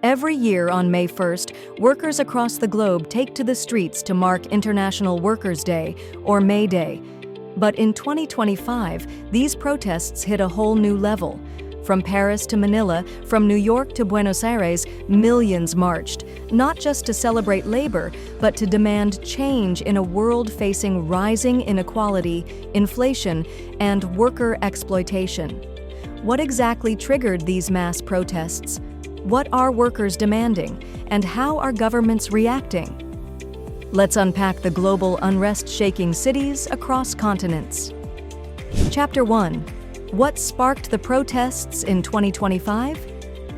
Every year on May 1st, workers across the globe take to the streets to mark International Workers' Day, or May Day. But in 2025, these protests hit a whole new level. From Paris to Manila, from New York to Buenos Aires, millions marched, not just to celebrate labor, but to demand change in a world facing rising inequality, inflation, and worker exploitation. What exactly triggered these mass protests? What are workers demanding, and how are governments reacting? Let's unpack the global unrest shaking cities across continents. Chapter 1. What sparked the protests in 2025?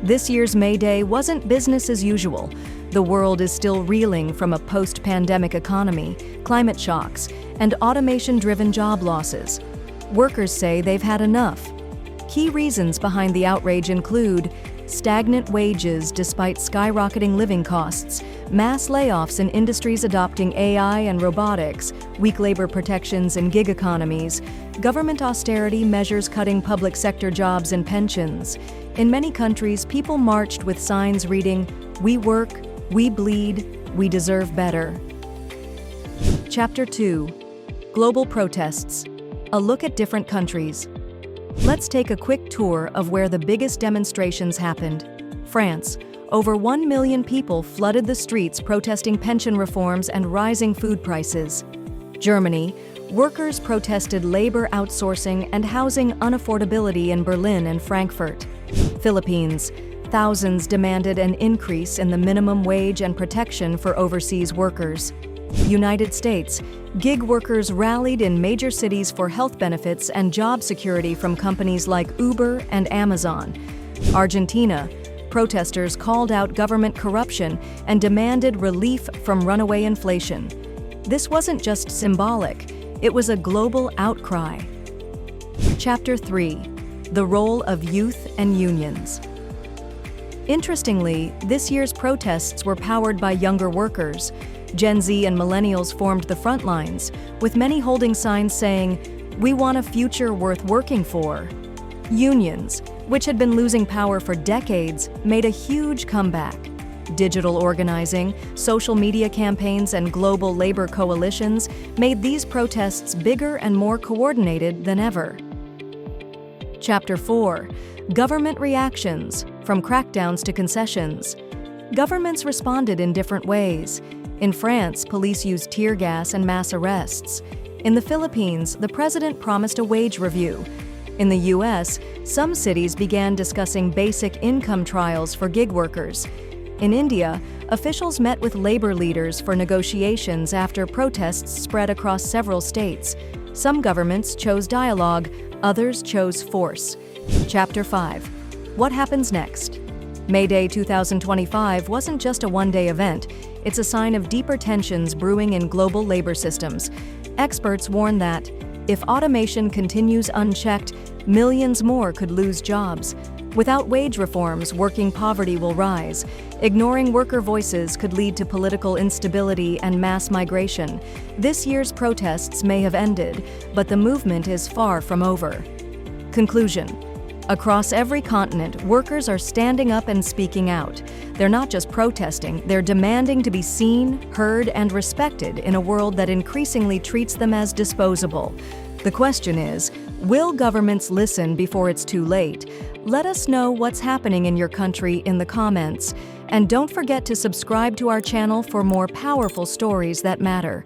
This year's May Day wasn't business as usual. The world is still reeling from a post-pandemic economy, climate shocks, and automation-driven job losses. Workers say they've had enough. Key reasons behind the outrage include stagnant wages despite skyrocketing living costs, mass layoffs in industries adopting AI and robotics, weak labor protections in gig economies, government austerity measures cutting public sector jobs and pensions. In many countries, people marched with signs reading, "We work, we bleed, we deserve better." Chapter 2. Global protests. A look at different countries. Let's take a quick tour of where the biggest demonstrations happened. France. Over 1 million people flooded the streets protesting pension reforms and rising food prices. Germany. Workers protested labor outsourcing and housing unaffordability in Berlin and Frankfurt. Philippines. Thousands demanded an increase in the minimum wage and protection for overseas workers. United States. Gig workers rallied in major cities for health benefits and job security from companies like Uber and Amazon. Argentina. Protesters called out government corruption and demanded relief from runaway inflation. This wasn't just symbolic, it was a global outcry. Chapter 3. The role of youth and unions. Interestingly, this year's protests were powered by younger workers. Gen Z and millennials formed the front lines, with many holding signs saying, "We want a future worth working for." Unions, which had been losing power for decades, made a huge comeback. Digital organizing, social media campaigns, and global labor coalitions made these protests bigger and more coordinated than ever. Chapter 4. Government reactions, from crackdowns to concessions. Governments responded in different ways. In France, police used tear gas and mass arrests. In the Philippines, the president promised a wage review. In the US, some cities began discussing basic income trials for gig workers. In India, officials met with labor leaders for negotiations after protests spread across several states. Some governments chose dialogue, others chose force. Chapter 5. What happens next? May Day 2025 wasn't just a one-day event. It's a sign of deeper tensions brewing in global labor systems. Experts warn that, if automation continues unchecked, millions more could lose jobs. Without wage reforms, working poverty will rise. Ignoring worker voices could lead to political instability and mass migration. This year's protests may have ended, but the movement is far from over. Conclusion. Across every continent, workers are standing up and speaking out. They're not just protesting, they're demanding to be seen, heard, and respected in a world that increasingly treats them as disposable. The question is, will governments listen before it's too late? Let us know what's happening in your country in the comments. And don't forget to subscribe to our channel for more powerful stories that matter.